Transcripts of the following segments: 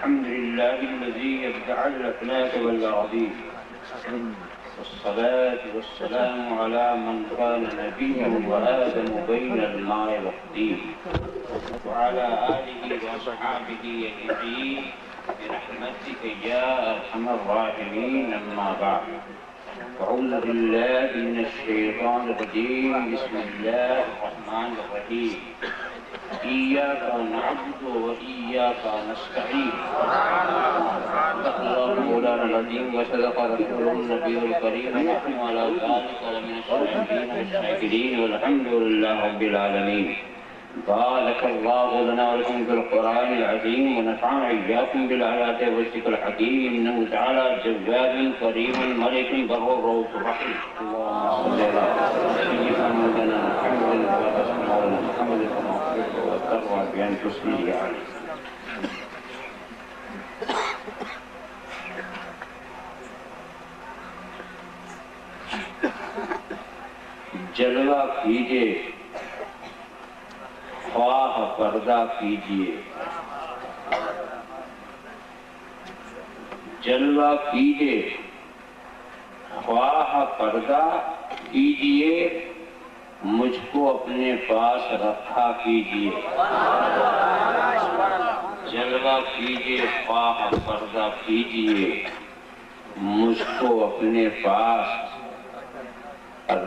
الحمد لله الذي يبدع الأفلاك والأراضين، والصلاة والسلام على من كان نبيا وآدم بين الماء والطين، وعلى آله وأصحابه أجمعين برحمتك يا أرحم الراحمين. أما بعد، أعوذ بالله من الشيطان الرجيم. بسم الله الرحمن الرحيم. إياك نعبد وإياك نستعين. صدق الله مولانا العظيم وصدق رسوله النبي الكريم، ونحن على ذلك لمن الشاهدين والشاكرين، والحمد لله رب العالمين. بارك الله لنا ولكم في القرآن العظيم، ونفعنا إياكم بالآيات والذكر الحكيم، إنه تعالى جواد كريم ملك بر رؤوف رحيم. اللهم صل على سيدنا مولانا محمد وعلى محمد كما أحببت وأتقوا بأن تصلي عليه. جلوہ کیجئے خواہ پردہ کیجئے، جلوہ کیجئے خواہ پردہ کیجئے، مجھ کو اپنے پاس رکھا کیجئے. جلوہ کیجئے خواہ پردہ کیجئے، مجھ کو اپنے پاس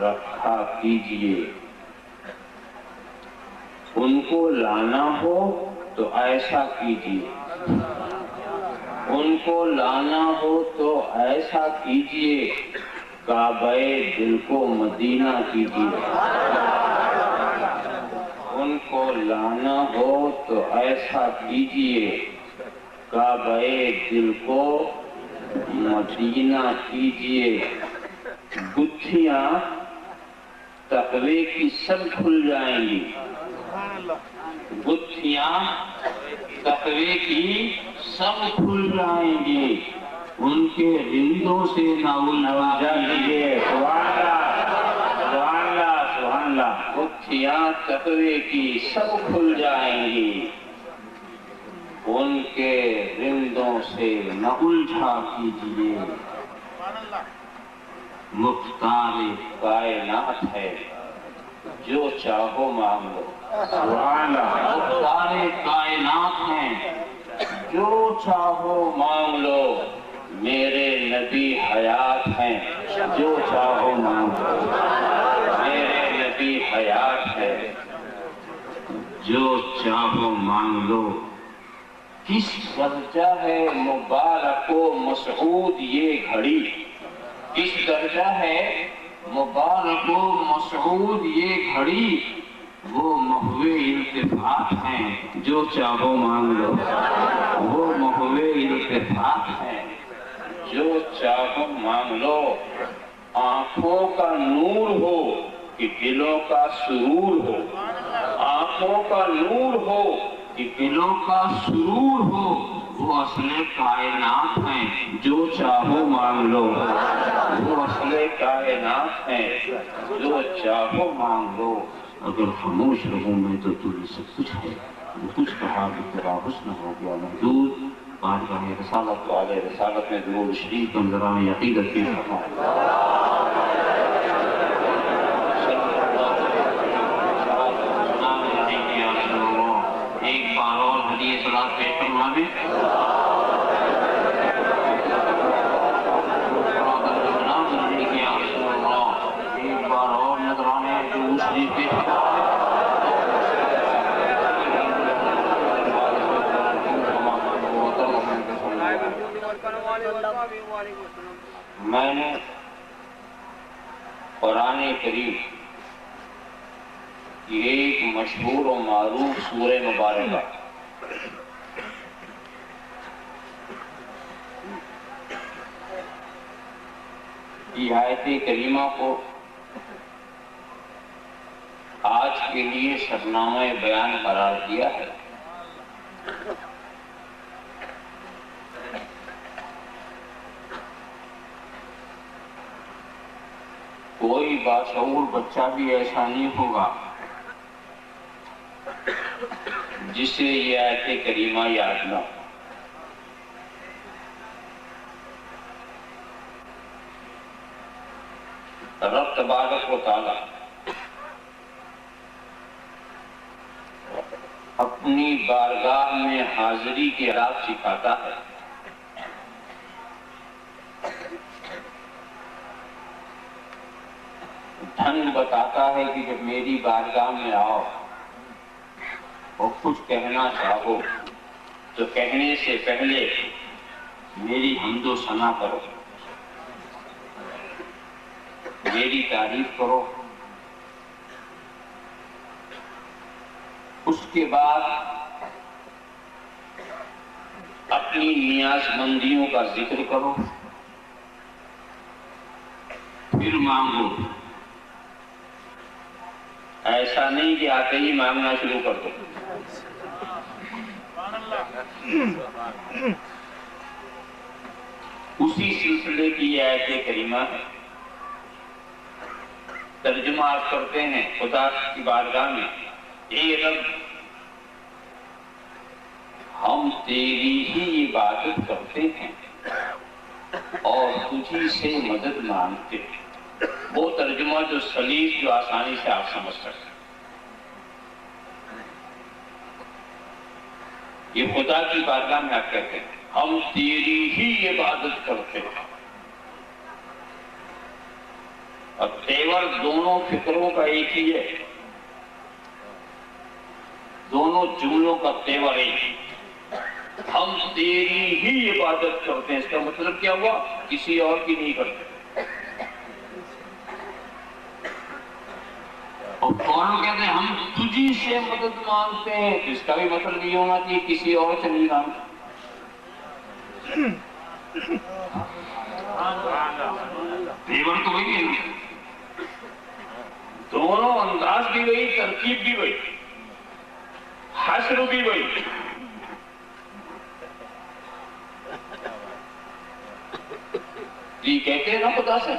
رکھا کیجئے. ان کو لانا ہو تو ایسا کیجئے، ان کو لانا ہو تو ایسا کیجئے، کعبہ دل کو مدینہ کیجئے. ان کو لانا ہو تو ایسا کیجئے، کعبہ دل کو مدینہ کیجئے. گتھیاں تقوی کی سب کھل جائیں گی، گتھیاں تقوی کی سب کھل جائیں گی، ان کے رندوں سے نہ الجھائیے. سبحان اللہ سبحان اللہ. گتھیاں تقوی کی سب کھل جائیں گی، ان کے رندوں سے نہ الجھا کیجیے. مختار کائنات ہے، جو چاہو مانگ لو. مختار کائنات ہیں، جو چاہو مانگ لو. میرے نبی حیات ہیں، جو چاہو مانگ لو. میرے نبی حیات ہے، جو چاہو مانگ لو. کس درجہ ہے مبارک و مسعود یہ گھڑی، کس درجہ ہے مبارک و مسعود یہ گھڑی. وہ محو التفات ہیں، جو چاہو مانگ لو. وہ محو التفات ہیں، جو چاہو مانگ لو. آنکھوں کا نور ہو کہ دلوں کا سرور ہو، آنکھوں کا نور ہو کہ دلوں کا سرور ہو. وہ اصل کائنات ہیں، جو چاہو مانگ لو. وہ اصل کائنات ہیں، جو چاہو مانگ لو. اگر خاموش رہوں میں تو تجھے سب کچھ ہے، وہ کچھ کہا کہ تیرا حسن ہو گیا محدود. بارگاہ رسالت والے رسالت میں درود شریف کمزران عقیدت کی فرمائے. ایک بار اور ہدیہ صلاۃ پیش فرمائے. ایک بار اور نذرانے درود شریف پیش میں نے قرآن کریم کی ایک مشہور و معروف سورہ مبارکہ کی آیت کریمہ کو آج کے لیے سرنامہ بیان قرار دیا ہے. کوئی باشعور بچہ بھی ایسا نہیں ہوگا جسے یہ آیت کریمہ یاد نہ ہو. رب تبارک و تعالی اپنی بارگاہ میں حاضری کے آداب سکھاتا ہے. ڈھنگ بتاتا ہے کہ جب میری بارگاہ میں آؤ اور کچھ کہنا چاہو تو کہنے سے پہلے میری حمد و ثنا کرو، میری تعریف کرو. اس کے بعد اپنی نیاز مندیوں کا ذکر کرو، پھر مانگو. ایسا نہیں کہ آتے ہی مانگنا شروع کر دو. اسی سلسلے کی یہ آیت کریمہ ہے. ترجمہ آپ کرتے ہیں خدا کی بارگاہ میں، اے رب ہم تیری ہی عبادت کرتے ہیں اور تجھی سے مدد مانگتے ہیں. وہ ترجمہ جو سلیس، جو آسانی سے آپ سمجھ سکتے. یہ خدا کی بارگاہ میں آپ کہتے ہیں ہم تیری ہی عبادت کرتے ہیں. اور تیور دونوں فکروں کا ایک ہی ہے، دونوں جملوں کا تیور ایک ہی. ہم تیری ہی عبادت کرتے ہیں، اس کا مطلب کیا ہوا؟ کسی اور کی نہیں کرتے. اور کون کہتے ہیں ہم تجھی سے مدد مانگتے ہیں، اس کا بھی مطلب یہ ہونا چاہیے کسی اور سے نہیں مانگتے. تیور تو وہی ہے نا، دونوں انداز بھی وہی، ترکیب بھی وہی، حشر بھی وہی. یہ کہتے ہیں نا خدا سے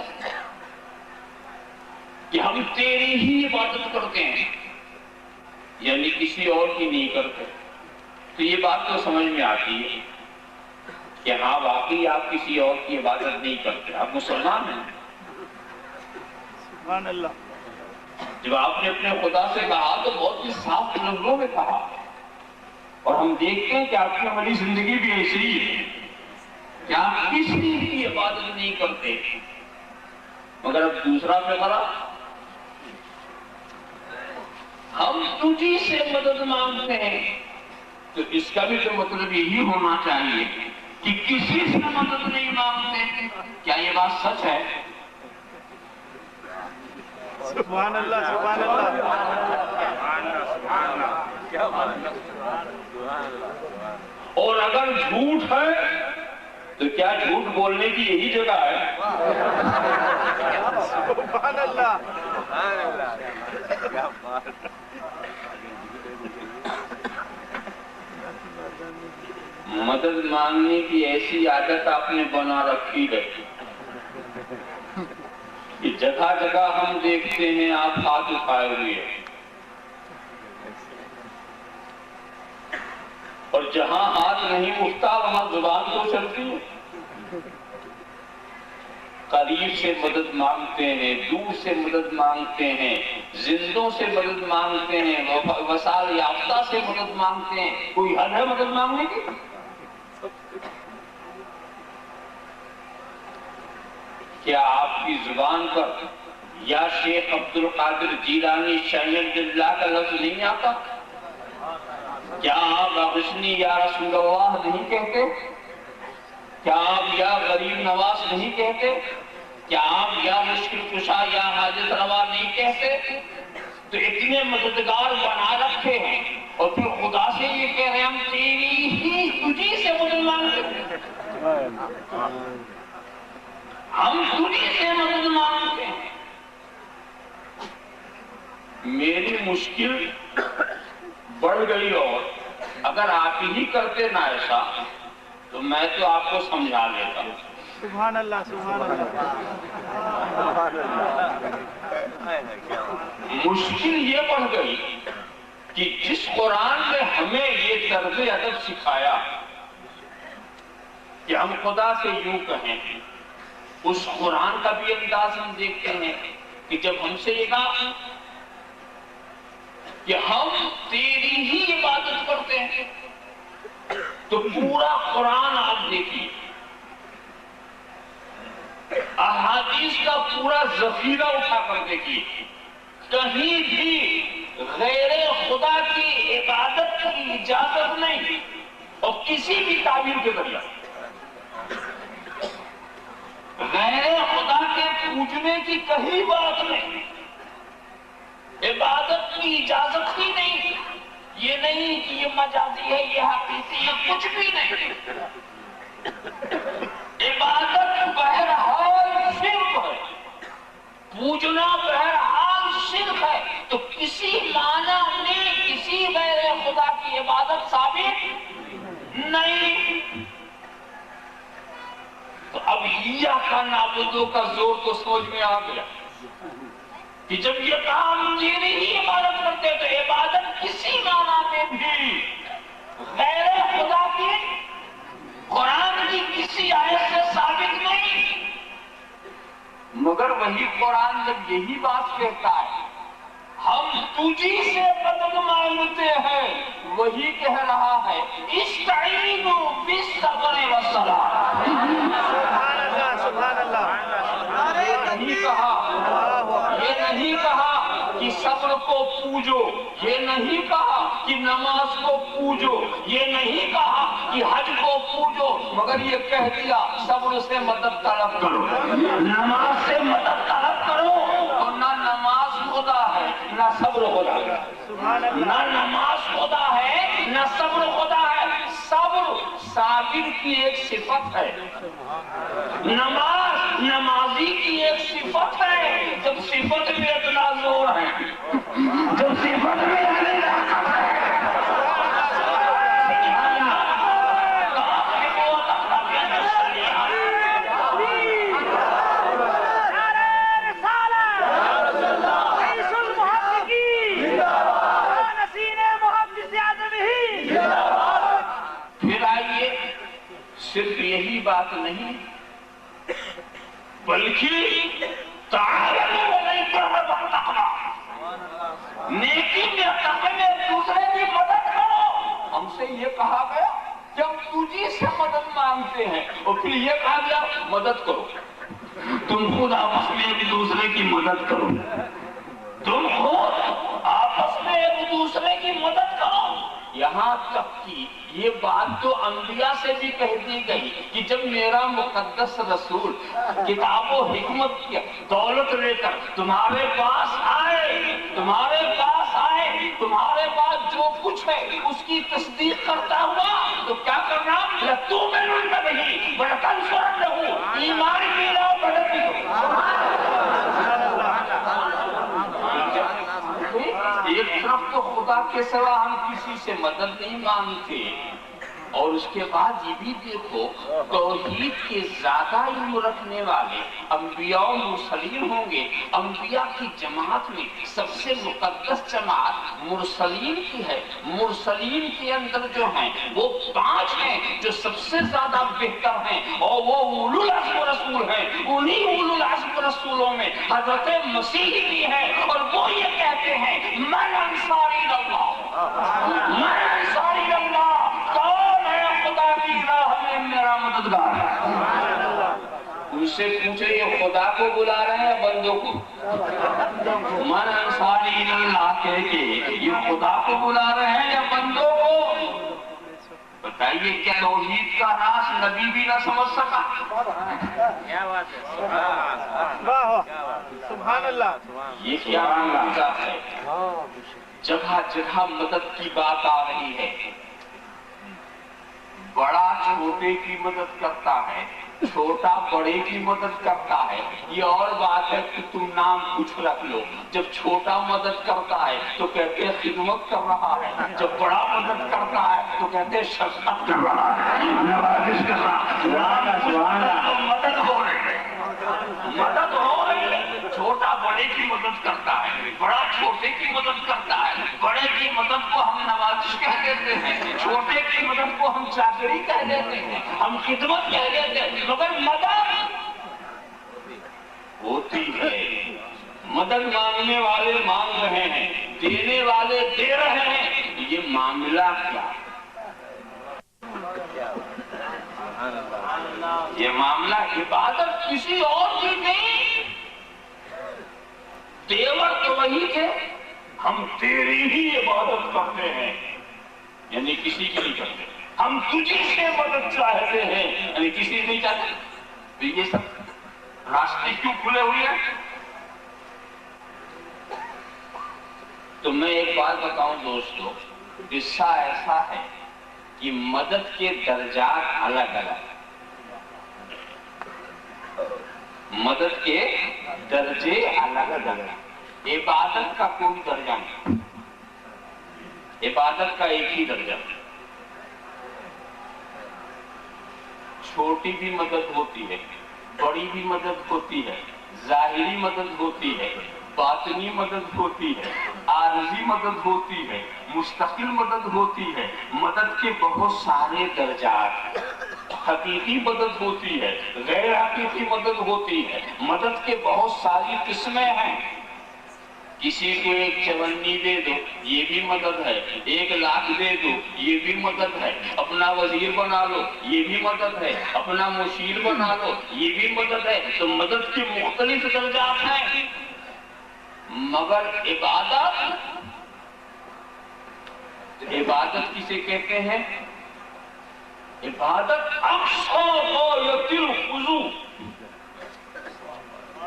کہ ہم تیری ہی عبادت کرتے ہیں، یعنی کسی اور کی نہیں کرتے. تو یہ بات تو سمجھ میں آتی ہے کہ ہاں واقعی آپ کسی اور کی عبادت نہیں کرتے، آپ مسلمان ہیں. سبحان اللہ. جب آپ نے اپنے خدا سے کہا تو بہت ہی صاف لفظوں میں کہا، اور ہم دیکھتے ہیں کہ آپ کی ہماری زندگی بھی ایسی ہی ہے کہ آپ کسی کی عبادت نہیں کرتے. مگر اب دوسرا فقرہ، ہم تجھی سے مدد مانگتے ہیں، تو اس کا بھی تو مطلب یہی ہونا چاہیے کہ کسی سے مدد نہیں مانگتے. کیا یہ بات سچ ہے؟ سبحان اللہ. سبحان اللہ. اور اگر جھوٹ ہے تو کیا جھوٹ بولنے کی یہی جگہ ہے؟ سبحان اللہ. مدد مانگنے کی ایسی عادت آپ نے بنا رکھی ہے کہ جگہ جگہ ہم دیکھتے ہیں آپ ہاتھ اٹھائے ہوئے ہیں، اور جہاں ہاتھ نہیں اٹھتا وہاں زبان تو چلتی ہے. قریب سے مدد مانگتے ہیں، دور سے مدد مانگتے ہیں، زندوں سے مدد مانگتے ہیں، وسائل یافتہ سے مدد مانگتے ہیں. کوئی حد ہے مدد مانگنے کی؟ کیا آپ کی زبان پر یا شیخ عبد القادر جیلانی شیخ اللہ کا لفظ نہیں آتا؟ کیا آپ اغثنی یا رسول اللہ نہیں کہتے؟ کیا آپ یا غریب نواز نہیں کہتے؟ کیا آپ یا مشکل کشا یا حاجت روا نہیں کہتے؟ تو اتنے مددگار بنا رکھے ہیں اور پھر خدا سے یہ کہہ رہے ہیں ہم تیری ہی تجھی سے مدد مانگتے ہیں، ہم تجھی سے مدد مانگتے ہیں. میری مشکل بڑھ گئی، اور اگر آپ ہی کرتے نا ایسا تو میں تو آپ کو سمجھا دیتا. سبحان اللہ. سبحان اللہ. مشکل یہ بڑھ گئی کہ جس قرآن نے ہمیں یہ طرز ادب سکھایا کہ ہم خدا سے یوں کہیں اس قرآن کا بھی انداز ہم دیکھتے ہیں کہ جب ہم سے یہ کہا کہ ہم تیری ہی عبادت کرتے ہیں، تو پورا قرآن آپ دیکھیے، احادیث کا پورا ذخیرہ اٹھا کر دیکھیے، کہیں بھی غیر خدا کی عبادت کی اجازت نہیں، اور کسی بھی تعبیر کے ذریعے غیر خدا کے پوجنے کی کہیں بات نہیں، عبادت کی اجازت ہی نہیں، یہ نہیں کہ یہ مجازی ہے، یہ حقیقی ہے، کچھ بھی نہیں۔ عبادت بہرحال شرک ہے، پوجنا بہرحال شرک ہے، تو کسی معنی میں کسی غیر خدا کی عبادت ثابت نہیں۔ تو اب ایاک نعبد کا زور تو سمجھ میں آ گیا کہ جب یہ کہا ہم تیری ہی عبادت کرتے تو عبادت کسی معنی میں بھی غیر خدا کی قرآن کی کسی آیت سے ثابت نہیں۔ مگر وہی قرآن جب یہی بات کہتا ہے ہم تجھی سے مدد مانگتے ہیں، وہی کہہ رہا ہے استعینوا بالصبر والصلاۃ۔ سبحان اللہ سبحان اللہ۔ یہ نہیں کہا کہ صبر کو پوجو، یہ نہیں کہا کہ نماز کو پوجو، یہ نہیں کہا کہ حج کو پوجو، مگر یہ کہہ دیا صبر سے مدد طلب کرو، نماز سے مدد طلب کرو، اور نہ نماز خدا ہے نہ صبر خدا ہے، نہ نماز خدا ہے نہ صبر خدا ہے۔ صبر صابر کی ایک صفت ہے، نماز نمازی کی ایک صفت ہے۔ جب صفت میں اتنا زور ہے، جب صفت میں صرف یہی بات نہیں بلکہ نیکی میں تقوی میں دوسرے کی مدد کرو۔ ہم سے یہ کہا گیا کہ ہم تجھی سے مدد مانگتے ہیں، اور پھر یہ کہا گیا مدد کرو، تم خود آپس میں ایک دوسرے کی مدد کرو، تم خود آپس میں ایک دوسرے کی مدد کرو۔ یہاں تک کہ یہ بات تو انبیاء سے بھی کہہ دی گئی کہ جب میرا مقدس رسول کتاب و حکمت کی دولت لے کر تمہارے پاس آئے، تمہارے پاس جو کچھ ہے اس کی تصدیق کرتا ہوا، تو کیا کرنا؟ لَتُؤْمِنُنَّ بِهِ وَلَتَنصُرَنَّهُ، ایمان بھی لاؤ، مدد بھی کرو۔ ایک طرف تو خدا کے سوا ہم کسی سے مدد نہیں مانگتے، اور اس کے بعد یہ بھی دیکھو توحید کے زیادہ علم رکھنے والے انبیاء و مرسلین ہوں گے۔ انبیاء کی جماعت میں سب سے مقدس جماعت مرسلین کی ہے۔ مرسلین کے اندر جو ہیں وہ 5 ہیں جو سب سے زیادہ بہتر ہیں، اور وہ اولو العزم رسول ہیں۔ انہی اولو العزم رسولوں میں حضرت مسیح بھی ہے، اور وہ یہ کہتے ہیں من انصاری اللہ، من انصاری اللہ، کون ہے خدا کی راہ میں میرا مددگار ہے؟ ان سے پوچھے یہ خدا کو بلا رہے ہیں یا بندوں کو؟ من انصاری اللہ کہہ کے یہ خدا کو بلا رہے ہیں یا بندوں کو؟ بتائیے کیا توحید کا راز نبی بھی نہ سمجھ سکا؟ کیا بات ہے، سبحان اللہ۔ یہ کیا معجزہ ہے؟ جگہ جگہ مدد کی بات آ رہی ہے، بڑا چھوٹے کی مدد کرتا ہے، چھوٹا بڑے کی مدد کرتا ہے۔ یہ اور بات ہے کہ تم نام کچھ رکھ لو، جب چھوٹا مدد کرتا ہے تو کہتے ہیں خدمت کر رہا ہے، جب بڑا مدد کرتا ہے تو کہتے ہیں شفقت کر رہا ہے، نوازش کر رہا ہے۔ مدد ہو رہی ہے، مدد ہو رہی ہے۔ چھوٹا بڑے کی مدد کرتا ہے، بڑا چھوٹے کی مدد کرتا ہے۔ بڑے کی مدد کو ہم نوازش کہہ دیتے ہیں، چھوٹے کی مدد کو ہم چاکری کہہ دیتے ہیں، ہم خدمت کہہ دیتے ہیں، مگر مدد ہوتی ہے. مدد مانگنے والے مانگ رہے ہیں, دینے والے دے رہے ہیں. یہ معاملہ کیا؟ یہ معاملہ عبادت کسی اور کی نہیں. دیور تو وہی تھے, ہم تیری ہی عبادت کرتے ہیں, یعنی کسی کی نہیں کرتے. ہم تجھی سے مدد چاہتے ہیں, یعنی کسی نہیں چاہتے. تو یہ سب راستے کیوں کھلے ہوئے ہیں؟ تو میں ایک بات بتاؤں دوستو, قصہ ایسا ہے کہ مدد کے درجات الگ الگ, مدد کے درجے الگ الگ. عبادت کا کوئی درجہ نہیں, عبادت کا ایک ہی درجہ. چھوٹی بھی مدد ہوتی ہے, بڑی بھی مدد ہوتی ہے, ظاہری مدد ہوتی ہے, باطنی مدد ہوتی ہے, عارضی مدد ہوتی ہے, مستقل مدد ہوتی ہے. مدد کے بہت سارے درجات, حقیقی مدد ہوتی ہے, غیر حقیقی مدد ہوتی ہے. مدد کے بہت ساری قسمیں ہیں. کسی کو ایک چونی دے دو, یہ بھی مدد ہے. 1 لاکھ دے دو, یہ بھی مدد ہے. اپنا وزیر بنا لو, یہ بھی مدد ہے. اپنا مشیر بنا لو, یہ بھی مدد ہے. تو مدد کے مختلف درجات ہیں. مگر عبادت کسے کہتے ہیں؟ عبادت اقصی غایت الخضوع,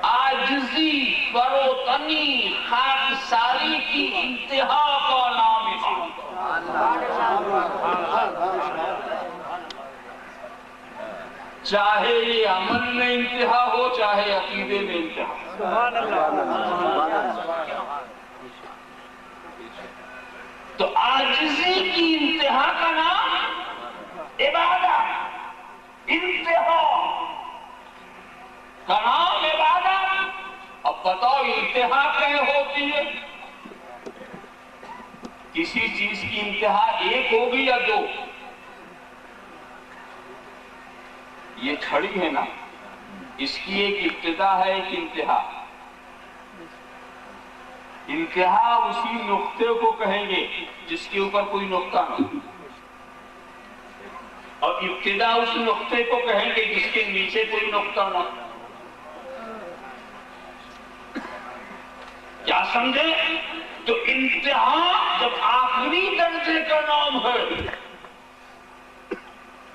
عاجزی, فروتنی, خاکساری کی انتہا کا نام عبادت. چاہے یہ عمل میں انتہا ہو, چاہے عقیدے میں انتہا. سبحان اللہ. تو عاجزی کی انتہا کا نام عبادت, انتہا کا نام عبادت. اب بتاؤ انتہا کہیں ہوتی ہے؟ کسی چیز کی انتہا ایک ہوگی یا 2؟ یہ چھڑی ہے نا, اس کی ایک ابتدا ہے, ایک انتہا. انتہا اسی نقطے کو کہیں گے جس کے اوپر کوئی نقطہ نہ ہو, اور ابتدا اس نقطے کو کہیں گے جس کے نیچے کوئی نقطہ نہ ہو. کیا سمجھے؟ تو انتہا جب آخری درجے کا نام ہے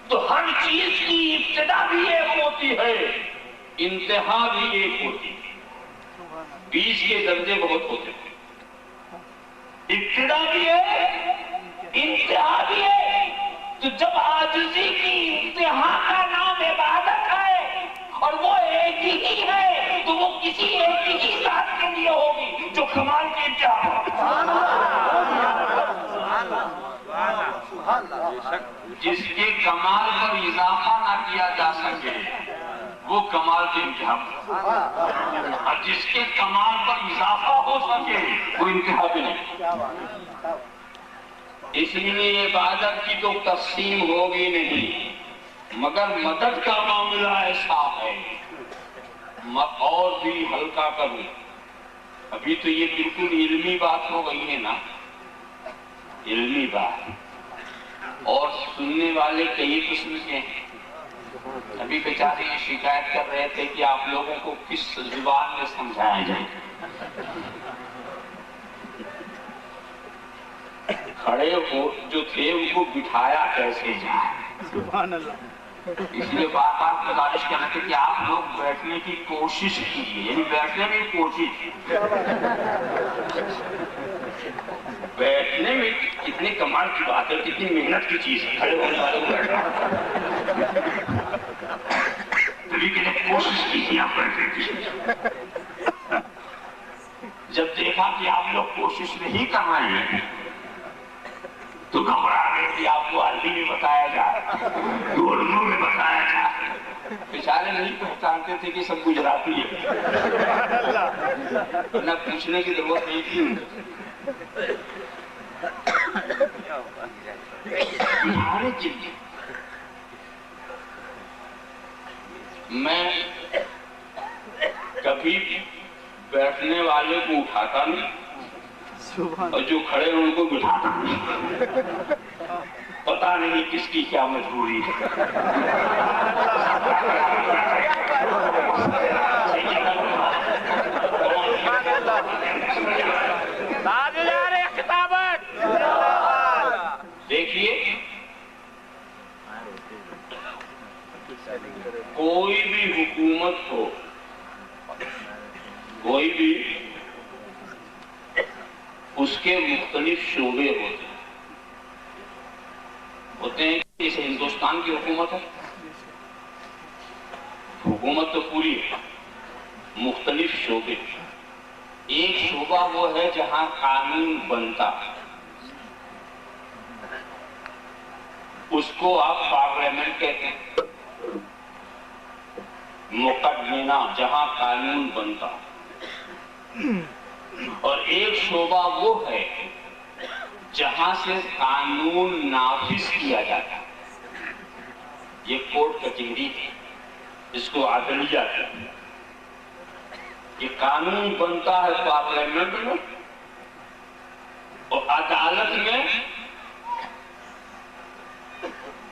تو ہر چیز کی ابتدا بھی ایک ہوتی ہے, انتہا بھی ایک ہوتی ہے. بیچ کے درجے بہت ہوتے ہیں. ابتدا بھی ہے, انتہا بھی ہے. تو جب عاجزی کی انتہا کا نام عبادت ہے اور وہ ایک ہی ہے, تو وہ کسی ایک ہی ذات کے لیے ہوگی جو کمال کی انتہا ہے. جس کے کمال پر اضافہ نہ کیا جا سکے وہ کمال کی انتہا, اور جس کے کمال پر اضافہ ہو سکے وہ انتہا بھی نہیں. اس لیے عبادت کی تو تقسیم ہوگی نہیں, مگر مدد کا معاملہ ایسا ہے. اور بھی ہلکا کروں, ابھی تو یہ بالکل علمی بات ہو گئی ہے نا, علمی بات, اور سننے والے کئی قسم کے ہیں. ابھی بیچارے یہ شکایت کر رہے تھے کہ آپ لوگوں کو کس زبان میں سمجھایا جائے. کھڑے ہو جو تھے ان کو بٹھایا کیسے جائے. سبحان اللہ. اس لیے بار بار گزارش کرنا کہ آپ لوگ بیٹھنے کی کوشش کیجیے, یعنی بیٹھنے کی کوشش. بیٹھنے میں کتنے کمال کی بات ہے, کتنی محنت کی چیز ہے کھڑے ہونے والوں کو بیٹھنا. لیکن کوشش کیجیے آپ بیٹھنے کی. جب دیکھا کہ آپ لوگ کوشش نہیں کر رہے ہیں تو گھبرا گئے کہ آپ کو عربی میں بتایا جائے, اردو میں بتایا جائے. بیچارے نہیں پہچانتے تھے کہ سب گجراتی ہے, نہ پوچھنے کی ضرورت نہیں تھی. میں کبھی کبھی بیٹھنے والے کو اٹھاتا نہیں اور جو کھڑے ہیں ان کو بٹھاتا نہیں. پتا نہیں کس کی کیا مجبوری ہے. دیکھیے کوئی بھی حکومت ہو، کوئی بھی اس کے مختلف شعبے ہوتے ہیں. جیسے ہندوستان کی حکومت ہے، حکومت تو پوری ہے، مختلف شعبے. ایک شعبہ وہ ہے جہاں قانون بنتا، اس کو آپ پارلیمنٹ کہتے ہیں. مقننہ جہاں قانون بنتا. اور ایک شعبہ وہ ہے جہاں سے قانون نافذ کیا جاتا. یہ کورٹ کچہری ہے، اس کو عدلیہ کہتے ہیں. یہ قانون بنتا ہے پارلیمنٹ میں اور عدالت میں.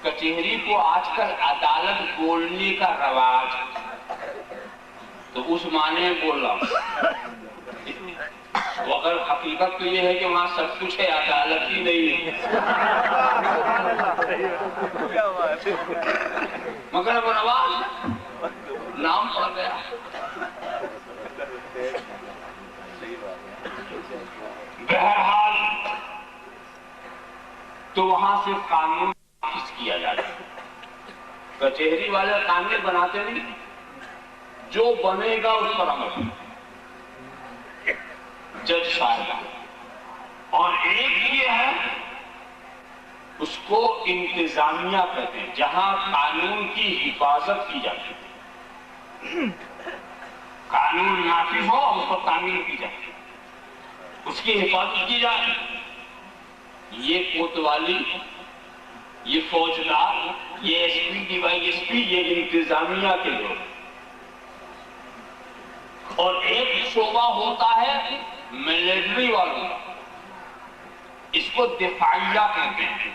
کچہری کو آج کل عدالت بولنے کا رواج ہے، تو اس معنی میں بول رہا ہوں. اگر حقیقت تو یہ ہے کہ وہاں سب کچھ ہے، عدالت ہی نہیں ہے. مگر وہ نواز نام پڑ گیا. بہرحال تو وہاں سے قانون نافذ کیا جاتا ہے. کچہری والے قانون بناتے نہیں، جو بنے گا اس پر عمل جج صاحب. اور ایک یہ ہے اس کو انتظامیہ کہتے ہیں، جہاں قانون کی حفاظت کی جاتی ہے. قانون نافذ ہو اس پر تعمیل کی جاتی ہے، اس کی حفاظت کی جائے. یہ کوتوالی، یہ فوجدار، یہ S P D Y S P, یہ انتظامیہ کے لوگ. اور ایک شعبہ ہوتا ہے ملٹری والوں کا، اس کو دفاعیہ کہتے ہیں.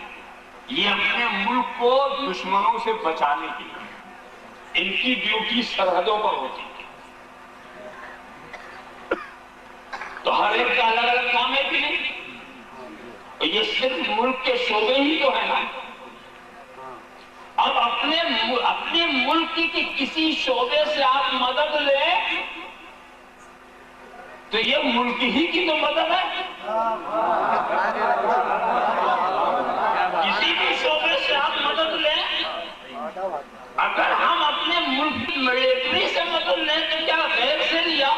یہ اپنے ملک کو دشمنوں سے بچانے کے لیے ان کی ڈیوٹی سرحدوں پر ہوتی ہے. تو ہر ایک کا الگ الگ کام ہے کہ نہیں؟ یہ صرف ملک کے شعبے ہی تو ہے نا. اب اپنے ملک کی کسی شعبے سے آپ مدد لیں تو یہ ملک ہی کی تو مدد ہے. کسی بھی شعبے سے آپ مدد لیں، اگر ہم اپنے ملک کی ملٹری سے مدد لیں تو کیا غیر سے لیا؟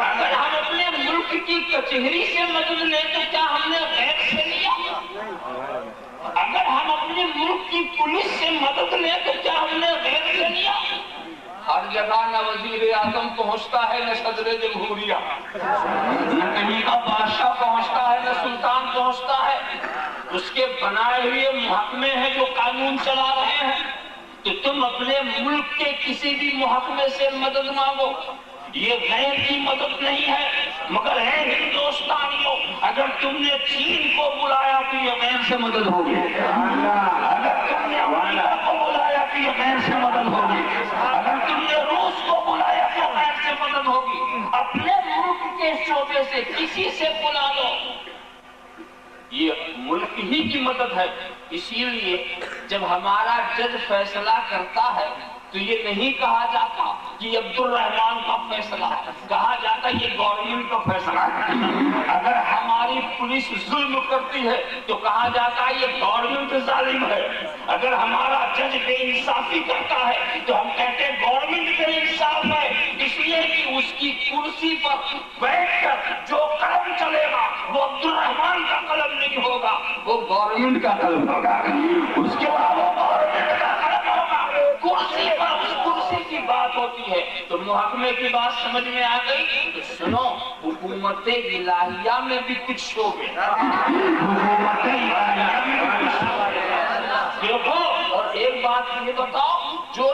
اگر ہم اپنے ملک کی کچہری سے مدد لیں تو کیا ہم نے غیر سے لیا؟ اگر ہم اپنے ملک کی پولیس سے مدد لیں تو کیا ہم نے غیر سے لیا؟ ہر جگہ نہ وزیر اعظم پہنچتا ہے نہ صدر جمہوریہ، نہ کہیں کا بادشاہ پہنچتا ہے نہ سلطان پہنچتا ہے. اس کے بنائے ہوئے محکمے ہیں جو قانون چلا رہے ہیں. تو تم اپنے ملک کے کسی بھی محکمے سے مدد مانگو، یہ غیر کی مدد نہیں ہے. مگر ہے ہندوستانیوں، اگر تم نے چین کو بلایا تو یہ غیر سے مدد ہوگی. اگر تم نے امریکہ کو بلایا تو یہ غیر سے مدد ہوگی. اگر تم نے روس کو بلایا تو غیر سے مدد ہوگی. اپنے ملک کے شعبے سے کسی سے بلا لو، یہ ملک ہی کی مدد ہے. اسی لیے جب ہمارا جج فیصلہ کرتا ہے تو یہ نہیں کہا جاتا کہ عبد الرحمان کا فیصلہ ہے، کہا جاتا یہ گورنمنٹ کا فیصلہ ہے. اگر ہماری پولیس ظلم کرتی ہے تو کہا جاتا ہے یہ گورنمنٹ ظالم ہے. اگر ہمارا جج بے انصافی کرتا ہے تو ہم کہتے ہیں گورنمنٹ بے انصاف ہے. اس لیے کہ اس کی کرسی پر بیٹھ کر جو قلم چلے گا وہ عبد الرحمان کا قلم نہیں ہوگا، وہ گورنمنٹ کا قلم ہوگا. اس کے بعد وہ گورنمنٹ کا قلم ہوگا. کرسی پر اس کرسی کی بات ہوتی ہے. تو محکمے کی بات سمجھ میں آ گئی تو سنو، حکومت الہیہ میں بھی کچھ شعبے ہیں. حکومت الہیہ میں بھی کچھ شعبے ہیں. دیکھو، اور ایک بات یہ بتاؤ، جو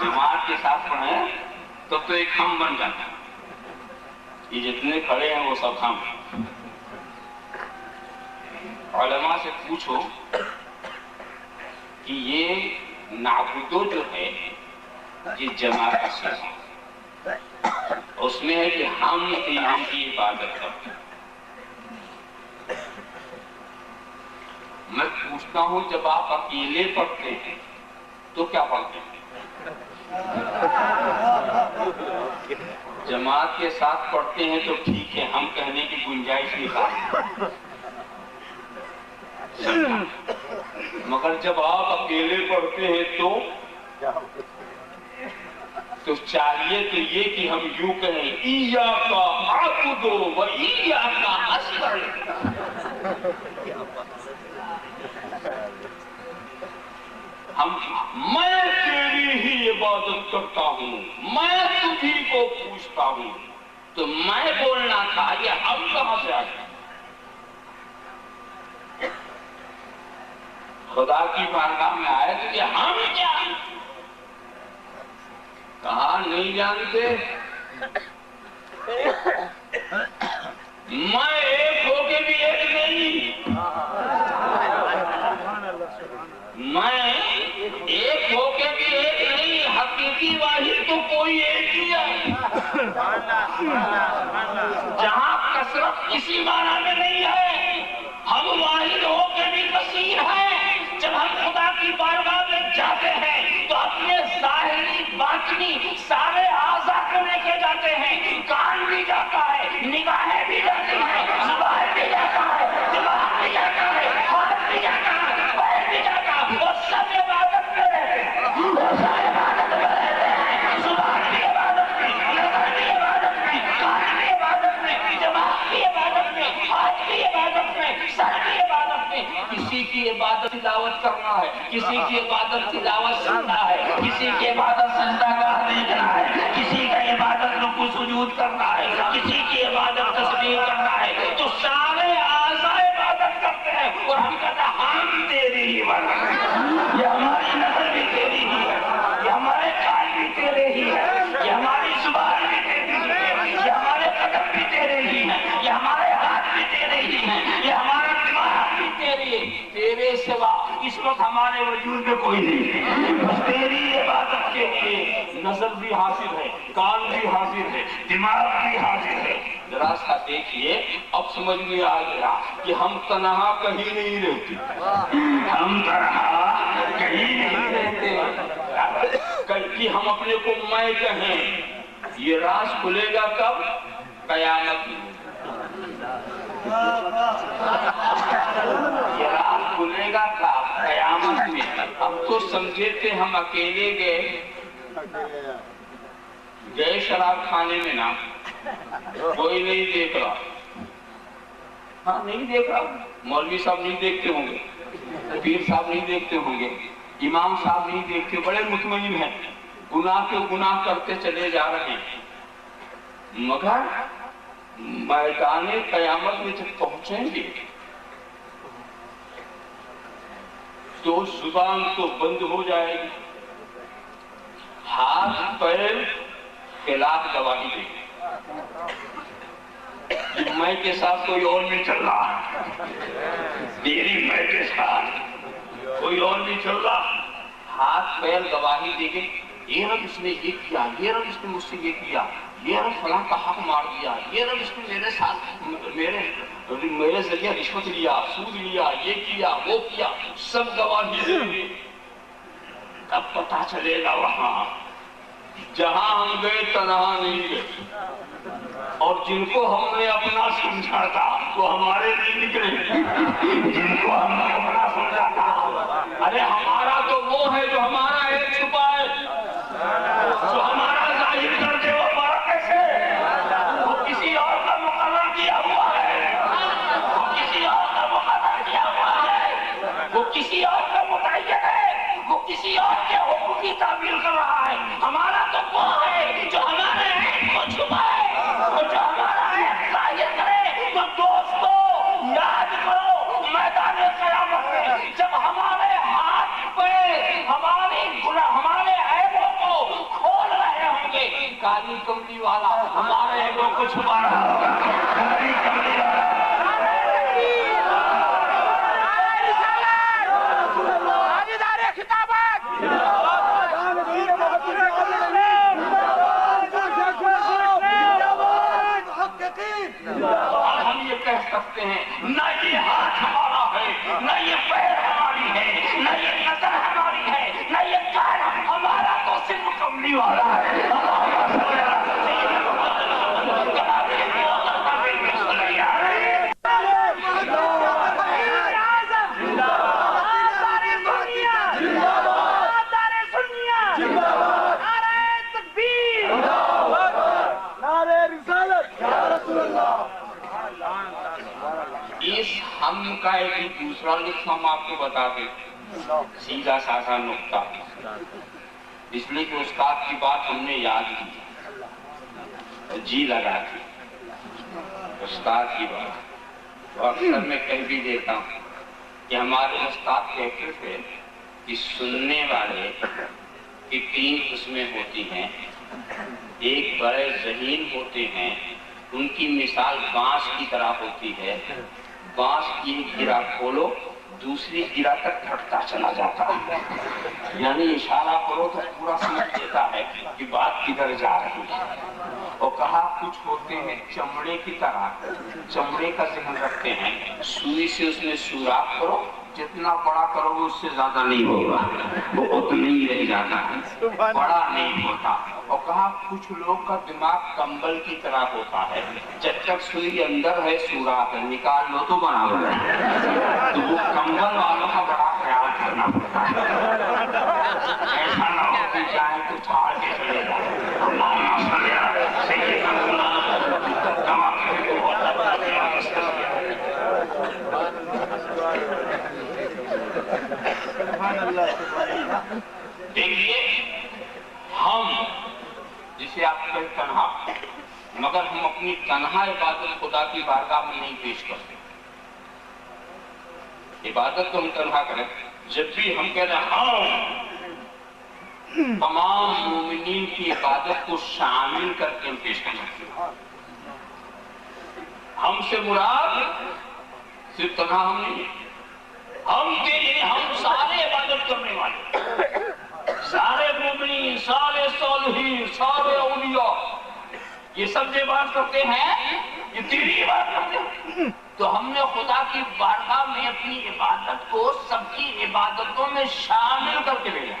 جماعت کے ساتھ پڑھیں تب تو ایک ہم بن جاتا ہے. یہ جتنے کھڑے ہیں وہ سب ہم. علماء سے پوچھو کہ یہ نعبدو جو ہے یہ جماعت کا صیغہ اس میں ہے کہ ہم تیری کی عبادت کرتے ہیں. میں پوچھتا ہوں جب آپ اکیلے پڑھتے ہیں تو کیا پڑھتے ہیں؟ جماعت کے ساتھ پڑھتے ہیں تو ٹھیک ہے، ہم کہنے کی گنجائش نہیں. مگر جب آپ اکیلے پڑھتے ہیں تو چاہیے تو یہ کہ ہم یوں کہیں ایاک اعبد و ایاک استعین. میں تیری ہی عبادت کرتا ہوں، میں تجھی کو پوچھتا ہوں. تو میں بولنا تھا، یہ ہم کہاں سے آ گئے؟ خدا کی بارگاہ میں آئے تو یہ ہم کیا؟ کہا نہیں جانتے. میں ایک ہو کے بھی ایک نہیں، میں ایک ہو کے بھی ایک نہیں. حقیقی واحد تو کوئی ایک ہی ہے. جہاں کثرت کسی معنی میں نہیں ہے، ہم واحد ہو کے بھی کثیر ہیں. جب ہم خدا کی بارگاہ میں جاتے ہیں تو اپنے ظاہری باطنی سارے اعضاء کو لے کے جاتے ہیں. کان بھی جاتا ہے، نگاہیں بھی جاتی ہیں، زبان بھی جاتا ہے، دماغ بھی جاتا ہے، ہاتھ بھی جاتا ہے، پیر بھی جاتا ہے. وہ سب عبادت میں رہتے ہیں، وہ سب عبادت میں رہتے ہیں. زبان بھی عبادت میں، نظر بھی عبادت میں، کان بھی عبادت میں، دماغ بھی عبادت میں، ہاتھ بھی عبادت میں، سر بھی عبادت میں. کسی کی عبادت تلاوت کرنا ہے، کسی کی عبادت تلاوت سننا ہے، کسی کی عبادت سجدہ گاہ دیکھنا ہے، کسی کا عبادت رکوع سجود کرنا ہے، کسی کی عبادت تسبیح کرنا ہے. تو سارے اعضاء عبادت کرتے ہیں اور ہم کہتے ہیں ہم تیری ہی عبادت کرتے. یہ ہماری نظر بھی تیری ہی ہے، یہ ہمارے کان بھی تیرے ہی ہے، یہ ہماری زبان بھی تیری ہی ہے، یہ ہمارے قدم بھی تیرے ہی ہیں، یہ ہمارے ہاتھ بھی تیرے ہی ہیں، یہ ہمارا دماغ بھی تیرے. تیرے سوا اس وقت ہمارے وجود میں کوئی نہیں. بس تیری عبادت کے لیے نظر بھی حاضر ہے، کان بھی حاضر ہے، دماغ بھی حاضر ہے. ذرا سا دیکھیے، اب سمجھ میں آ گیا کہ ہم تنہا کہیں نہیں رہتے. ہم تنہا کہیں نہیں رہتے کہ ہم اپنے کو میں کہیں. یہ راز کھلے گا کب؟ قیامت میں. یہ راز کھلے گا کب؟ قیامت میں. اب تو سمجھے تھے ہم اکیلے گئے شراب کھانے میں نا، کوئی نہیں دیکھ رہا. ہاں نہیں دیکھ رہا. مولوی صاحب نہیں دیکھتے ہوں گے، پیر صاحب نہیں دیکھتے ہوں گے، امام صاحب نہیں دیکھتے، بڑے مطمئن ہیں، گناہ کے گناہ کرتے چلے جا رہے ہیں. مگر میدان قیامت میں جب پہنچیں گے تو زبان تو بند ہو جائے گی، ہاتھ پیر خلاف گواہی دیں گے. میں کے ساتھ کوئی اور نہیں چل رہا، میری میں کے ساتھ کوئی اور نہیں چل رہا. ہاتھ پیر گواہی دیں گے، یہ رب اس نے یہ کیا، یہ رب اس نے مجھ سے یہ کیا، یہ رب فلاں کا حق مار دیا، یہ رب اس نے میرے ساتھ میرے ذریعہ رشوت لیا، سود لیا، یہ کیا وہ کیا. سب گواہی دیں گے. تب پتا چلے گا وہاں جہاں ہم گئے تنہا نہیں گئے، اور جن کو ہم نے اپنا سمجھا تھا وہ ہمارے نہیں نکلے. جن کو ہم نے اپنا سمجھا تھا، ارے ہمارا تو وہ ہے جو ہمارا ایک چھپا ہے، جو ہمارا ظاہر کر دے. وہ بڑا کیسے؟ وہ کسی اور کا مقرر کیا ہوا ہے، وہ کسی اور کا مقرر کیا ہوا ہے، وہ کسی اور کا متعین ہے، وہ کسی اور کے حکم کی تعمیل کر رہا ہے. ہمارا تو وہ ہے جو ہمارے عیب کو چھپائے اور جو ہمارا عیب ظاہر کرے. تو دوستو یاد کرو میدان قیامت میں جب ہمارے اب ہم یہ کہہ سکتے ہیں نہ یہ ہاتھ ہمارا ہے، نہ یہ پیر ہماری ہے، نہ یہ نظر ہماری ہے، نہ یہ کان ہمارا، تو صرف کملی والا ہے۔ اس ہم کا ایک دوسرا لطف ہم آپ کو بتا دیں، سیدھا سادہ نقطہ، اس لیے کہ استاد کی بات ہم نے یاد کی، جی لگا کی استاد کی بات، اور اکثر میں کہہ بھی دیتا ہوں کہ ہمارے استاد کہتے تھے کہ سننے والے کی 3 قسمیں ہوتی ہیں، ایک بڑے ذہین ہوتے ہیں، ان کی مثال بانس کی طرح ہوتی ہے، بانس کی ایک گرہ کھولو دوسری گرہ تک پھٹتا چلا جاتا ہے، یعنی اشارہ کرو تو پورا سمجھ لیتا ہے کہ بات کدھر جا رہی ہے۔ اور کہا کچھ ہوتے ہیں چمڑے کی طرح، چمڑے کا ذہن رکھتے ہیں، سوئی سے اس میں سوراخ کرو، جتنا بڑا کرو گے اس سے زیادہ نہیں ہوگا، وہ اتنا ہی رہ جاتا ہے، بڑا نہیں ہوتا۔ اور کہا کچھ لوگ کا دماغ کمبل کی طرح ہوتا ہے، جب تک سوئی اندر ہے سوراخ ہے، نکال لو تو برابر ہے، تو وہ کمبل والوں کا بڑا خیال کرنا پڑتا ہے، ایسا نہ ہو کہ جائے تو پھاڑ کے چلے جائے۔ دیکھیے ہم جسے آپ کہیں تنہا، مگر ہم اپنی تنہا عبادت خدا کی بارگاہ میں نہیں پیش کرتے، عبادت تو ہم تنہا کریں، جب بھی ہم کہتے ہیں ہاں تمام مومنین کی عبادت کو شامل کر کے ہم پیش کرتے ہیں، ہم سے مراد صرف تنہا ہم نہیں، ہم کے لیے ہم سارے عبادت کرنے والے، سارے مومنین، سارے صالحین، سارے اولیاء، یہ سب جو بات کرتے ہیں یہ تیری بات کرتے ہیں، تو ہم نے خدا کی بارگاہ میں اپنی عبادت کو سب کی عبادتوں میں شامل کر کے بھیجا۔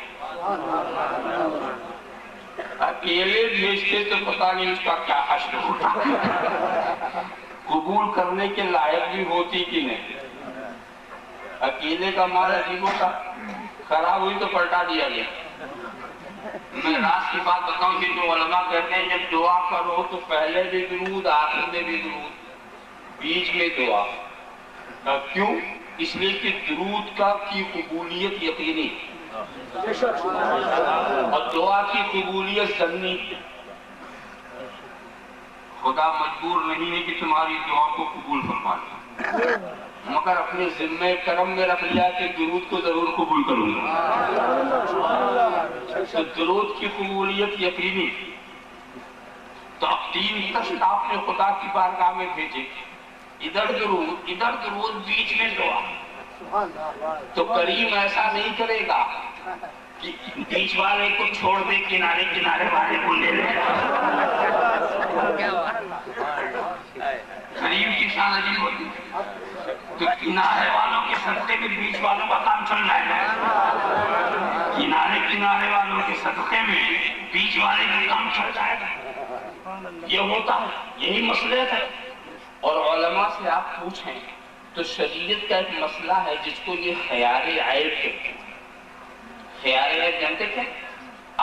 اکیلے بھیجتے تو پتہ نہیں اس کا کیا حشر ہوتا، قبول کرنے کے لائق بھی ہوتی کہ نہیں، اکیلے کا مال عجیب ہوتا، خراب ہوئی تو پلٹا دیا گیا۔ میں راز کی بات بتاؤں کہ جو علماء کہتے ہیں جب دعا کرو تو پہلے بھی درود، آخر میں بھی درود، بیچ میں دعا، کیوں؟ اس لیے کہ درود کی قبولیت یقینی اور دعا کی قبولیت ظنی، خدا مجبور نہیں ہے کہ تمہاری دعا کو قبول فرما لے، مگر اپنے ذمہ کرم میں رکھ لیا کہ درود کو ضرور قبول کروں گا، تو درود کی قبولیت یقینی۔ تو اب 3 کشت آپ نے خدا کی بارگاہ میں بھیجے، ادھر درود بیچ میں دعا، تو کریم ایسا نہیں کرے گا کہ بیچ والے کو چھوڑ دے، کنارے کنارے والے کو لے لے، کریم کی شان عجیب ہوتی ہے، تو کنارے والوں کے صدقے میں بیچ والوں کا کام چل جائے گا، کنارے کنارے والوں کے صدقے میں بیچ والے کا کام چل جائے گا، یہ ہوتا ہے، یہی مسئلہ ہے۔ اور علماء سے آپ پوچھیں تو شریعت کا ایک مسئلہ ہے جس کو یہ خیار عیب کہتے ہیں۔ خیار عیب جانتے تھے؟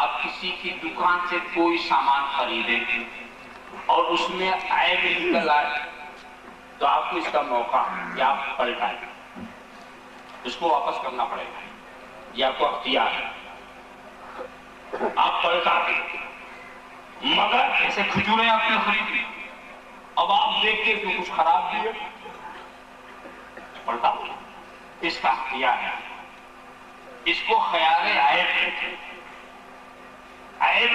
آپ کسی کی دکان سے کوئی سامان خریدیں اور اس میں عیب نکل آئے تو آپ کو اس کا موقع ہے کہ آپ پلٹائیں، اس کو واپس کرنا پڑے گا، یہ آپ کو اختیار ہے، آپ پلٹا دیں، مگر ایسے کھجوریں آپ نے خریدی، اب آپ دیکھتے کہ کچھ خراب بھی ہے، پلٹا، اس کا اختیار ہے، اس کو خیال عیب کہتے ہیں، عیب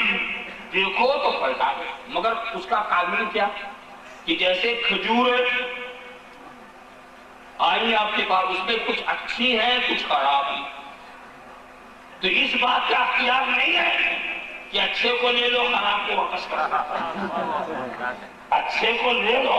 دیکھو تو پلٹا دیں، مگر اس کا قانون کیا کہ جیسے کھجور آئی آپ کے پاس، اس میں کچھ اچھی ہے کچھ خراب ہے، تو اس بات کا اختیار نہیں ہے کہ اچھے کو لے لو خراب کو واپس کر دو، اچھے کو لے لو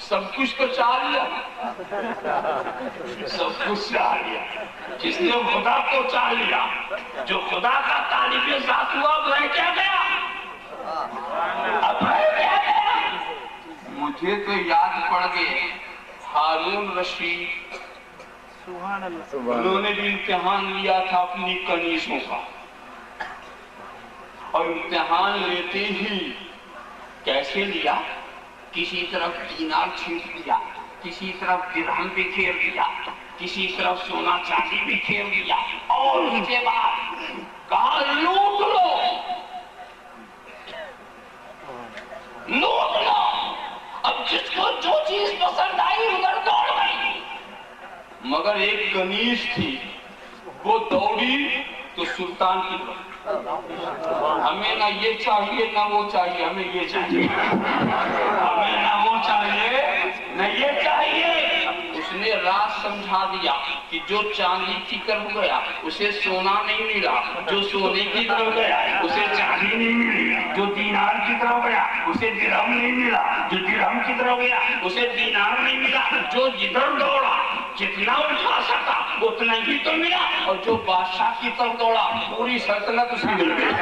سب کچھ تو چاہ لیا، سب کچھ چاہ لیا۔ جس نے خدا کو چاہ لیا، جو خدا کا طالب ذات ہوا، اب رہ کیا گیا؟ اب رہ کیا گیا؟ مجھے تو یاد پڑ گئے ہارون رشید، انہوں نے بھی امتحان لیا تھا اپنی کنیزوں کا، اور امتحان لیتے ہی کیسے لیا؟ کسی طرف دینار چھینٹ دیا، کسی طرف درہم بکھیر دیا، کسی طرف سونا چاندی بکھیر دیا، اور اس کے بعد کہا لوٹ لو، لوٹ لو۔ اب جس کو جو چیز پسند آئی ادھر دوڑ گئی، مگر ایک کنیز تھی، وہ دوڑی تو سلطان کی طرف۔ ہمیں نہ یہ چاہیے نہ وہ چاہیے، ہمیں یہ چاہیے، ہمیں نہ وہ چاہیے نہ یہ چاہیے۔ اس نے راز سمجھا دیا کہ جو چاندی کی طرف گیا اسے سونا نہیں ملا، جو سونے کی طرف گیا اسے چاندی نہیں ملی، جو دینار کی طرف گیا اسے درہم نہیں ملا، جو درہم کی طرف گیا اسے دینار نہیں ملا، جو جدھر دوڑا جتنا اٹھا سکا اتنا ہی تو ملا، اور جو بادشاہ کی طرف دوڑا پوری سلطنت اس کی مل گئی۔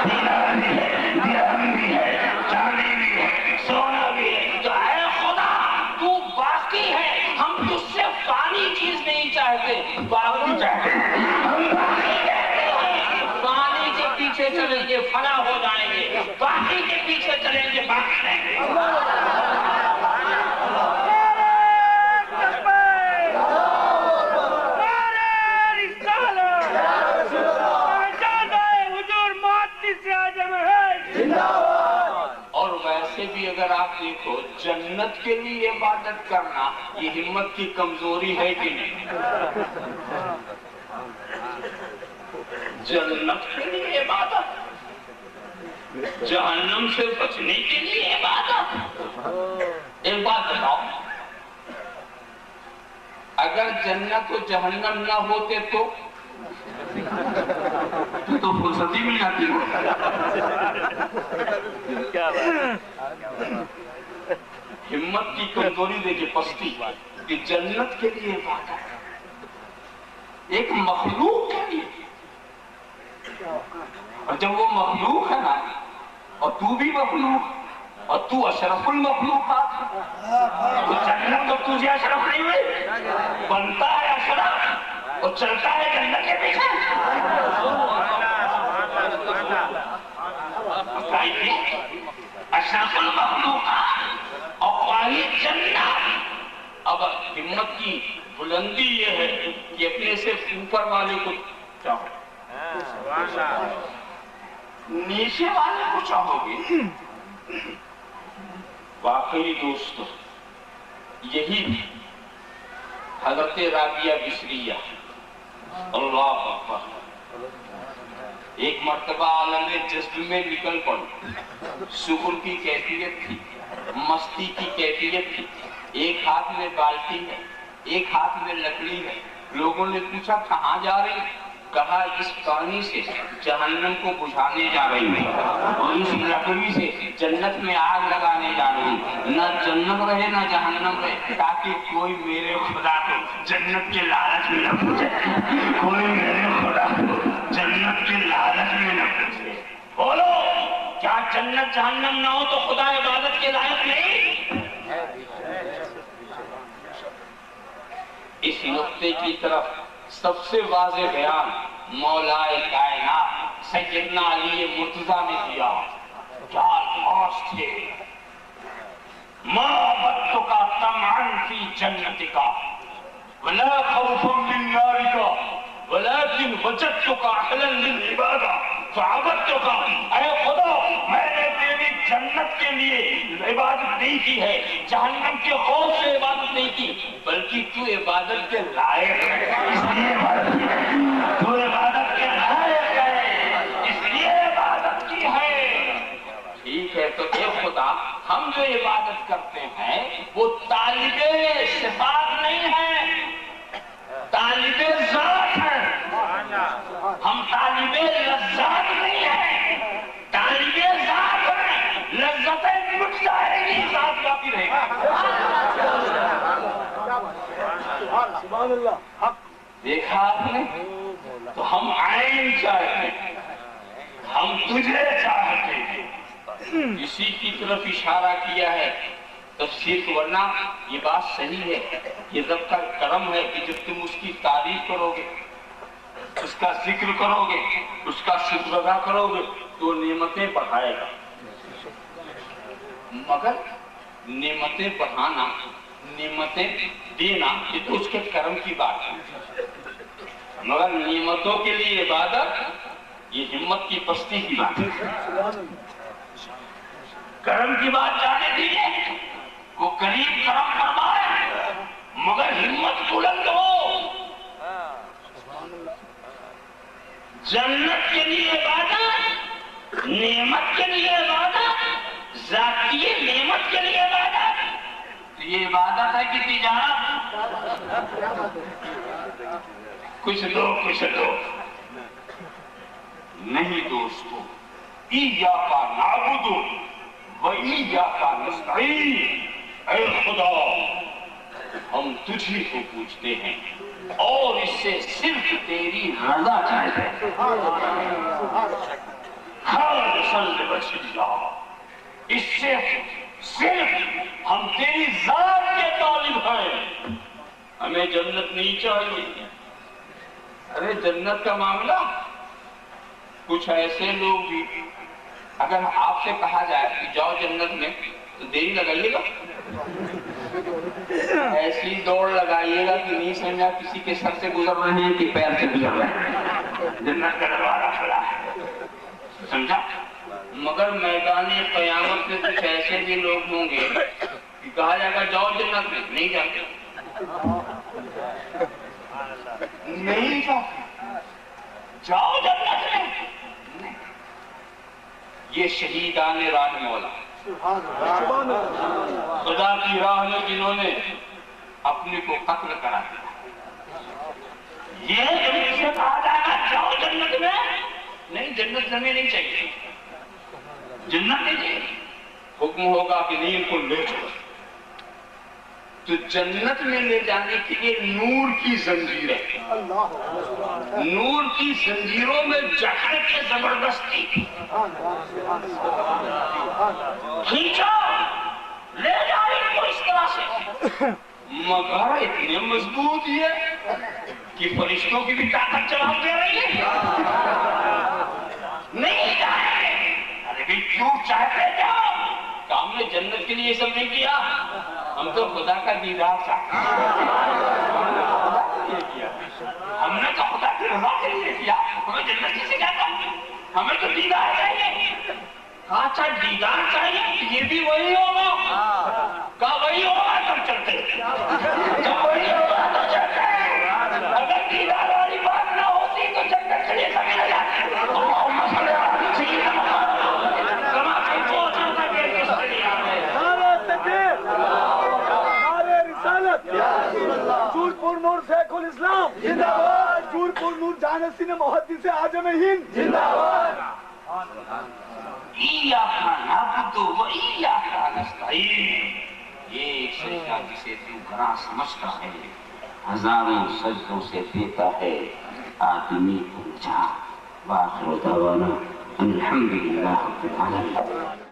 دینار بھی ہے، درہم بھی ہے، چاندی بھی ہے، سونا بھی ہے۔ تو اے خدا تو باقی ہے، ہم تجھ سے فانی چیز نہیں چاہتے، باقی چاہتے ہیں۔ ہم باقی کہتے ہیں، فانی کے پیچھے چلیں گے فنا ہو جائیں گے، باقی کے پیچھے چلیں گے باقی رہیں گے۔ اور ویسے بھی اگر آپ دیکھو جنت کے لیے عبادت کرنا یہ ہمت کی کمزوری ہے کہ نہیں؟ جنت کے لیے عبادت، جہنم سے بچنے کے لیے عبادت۔ ایک بات بتاؤ، اگر جنت و جہنم نہ ہوتے تو فرصت ہی مل جاتی ہو۔ ہمت کی کمزوری دیکھیں، پستی کہ جنت کے لیے عبادت، ایک مخلوق کے لیے، اور جب وہ مخلوق ہے نا، اور تو بھی مخلوق، اور تو اشرف المخلوقات، تو جنت تو تجھے اشرف نہیں ہوئی، بنتا ہے اشرف اور چلتا ہے جنت کے پیچھے۔ اشرف المخلوقات اور خواہی جنت۔ اب ہمت کی بلندی یہ ہے کہ اپنے سے اوپر والے کو چاہو، نیچے والے کو چاہو گے۔ واقعی دوستو یہی حضرت رابعہ بصریہ، اللہ اکبر، ایک مرتبہ عالم جذب میں نکل پڑی، سکر کی کیفیت تھی، مستی کی کیفیت تھی، ایک ہاتھ میں بالٹی ہے، ایک ہاتھ میں لکڑی ہے۔ لوگوں نے پوچھا کہاں جا رہی؟ کہا اس پانی سے جہنم کو بجھانے جا رہی ہوں، اور اس لکڑی سے جنت میں آگ لگانے جا رہی ہوں، نہ جنت رہے نہ جہنم رہے، تاکہ کوئی میرے خدا کو جنت کے لالچ میں نہ پوچھے، کوئی میرے خدا کو جنت کے لالچ میں نہ پوچھے۔ بولو کیا جنت جہنم نہ ہو تو خدا عبادت کے لائق نہیں؟ اس نقطے کی طرف سب سے واضح بیان مولا کائنات سیدنا علی مرتضیٰ نے دیا۔ کیا الفاظ تھے، ما عبدتک طمعا فی جنتک ولا خوفا من نارک ولكن وجدتک اہلا للعبادہ فعبدتک۔ اے خدا میں نے تیری جنت کے لیے عبادت نہیں کی ہے، جہنم کے خوف سے عبادت نہیں کی، بلکہ تو عبادت کے لائق ہے، اس لیے عبادت کی ہے، تو عبادت کے لائق ہے، اس لیے عبادت کی ہے۔ ٹھیک ہے، تو اے خدا ہم جو عبادت کرتے ہیں وہ طالب صفات نہیں ہے، طالب ذات ہے، ہم طالب لذات نہیں ہیں، طالب ذات ہے، لذتیں مٹ جائیں گی، ذات باقی رہے گا۔ سبحان اللہ حق دیکھا آپ نے؟ تو ہم عین چاہتے ہیں، ہم تجھے چاہتے ہیں، اسی کی طرف اشارہ کیا ہے تفسیر کو، ورنہ یہ بات صحیح ہے، یہ رب کا کرم ہے کہ جب تم اس کی تعریف کرو گے، اس کا ذکر کرو گے، اس کا شکر ادا کرو گے تو نعمتیں بڑھائے گا۔ مگر نعمتیں بڑھانا، نعمتیں دینا، یہ تو اس کے کرم کی بات ہے، مگر نعمتوں کے لیے عبادت یہ ہمت کی پستی کی بات ہے۔ کرم کی بات جانے دیجیے، وہ کریم کرم فرمائے مگر ہمت بلند ہو۔ جنت کے لیے عبادت، نعمت کے لیے عبادت، ذاتی نعمت کے لیے عبادت، تو یہ عبادت ہے کہ تجارت؟ کچھ دو نہیں دوستو، ایاک نعبد و ایاک نستعین، اے خدا ہم تجھی کو پوچھتے ہیں اور اس سے صرف تیری رضا چاہتے ہیں۔ خالصاً لوجہ اللہ، اس سے صرف ہم تیری ذات کے طالب ہیں، ہمیں جنت نہیں چاہیے۔ ارے جنت کا معاملہ، کچھ ایسے لوگ بھی اگر آپ سے کہا جائے کہ جاؤ جنت میں تو دیری لگائیے گا، ایسی دوڑ لگائیے گا کہ نہیں سمجھا کسی کے سر سے گزر رہے ہیں کہ پیر سے گزر رہے ہیں، جنت کا دروازہ کھلا ہے، سمجھا؟ مگر میدان قیامت میں کچھ ایسے بھی لوگ ہوں گے کہ کہا جائے گا جاؤ جنت میں، نہیں جاتے، نہیں جاتے، جاؤ جنت میں۔ یہ شہیدان راہ مولا، خدا کی راہ میں جنہوں نے اپنے کو قتل کرا دیا، یہ جب سے کہا جائے گا جاؤ جنت میں، نہیں جنت ہمیں نہیں چاہیے، جنت نہیں چاہیے، حکم ہوگا کہ نہیں ان کو لے چلو، تو جنت میں لے جانے کے لیے نور کی زنجیر ہے، نور کی زنجیروں میں جکڑ کے زبردستی کھینچا لے جائے کو اس طرح سے، مگر اتنے مضبوط ہے کہ فرشتوں کی بھی طاقت جواب دے رہی ہے، نہیں جائے۔ ارے بھی کیوں چاہتے جاؤ؟ کام نے جنت کے لیے سب نہیں کیا، ہم تو خدا کا دیدار چاہتے ہیں، ہم نے تو خدا کی رضا کے لیے کیا، ہمیں جنت کیسے کہتا؟ ہمیں تو دیدار چاہیے۔ کہا اچھا دیدار چاہیے، یہ بھی وہی ہوگا، کہا وہی ہوگا تب چلتے، جب وہی ہوگا تو چلتے، اگر دیدار والی بات نہ ہوتی تو جنت کے لیے کبھی نہ جاتے۔ اللہم صلی علی سیدنا محمد کما کنتم حضور پر نور شیخ الاسلام زندہ باد، حضور پر نور جانشین محدث اعظم ہند زندہ باد۔ ایاک نعبد و ایاک نستعین، یہ سجدہ جسے تو گراں سمجھتا ہے ہزاروں سجدوں سے دیتا ہے آدمی کو جا۔ وآخر دعوانا الحمدللہ رب العالمین۔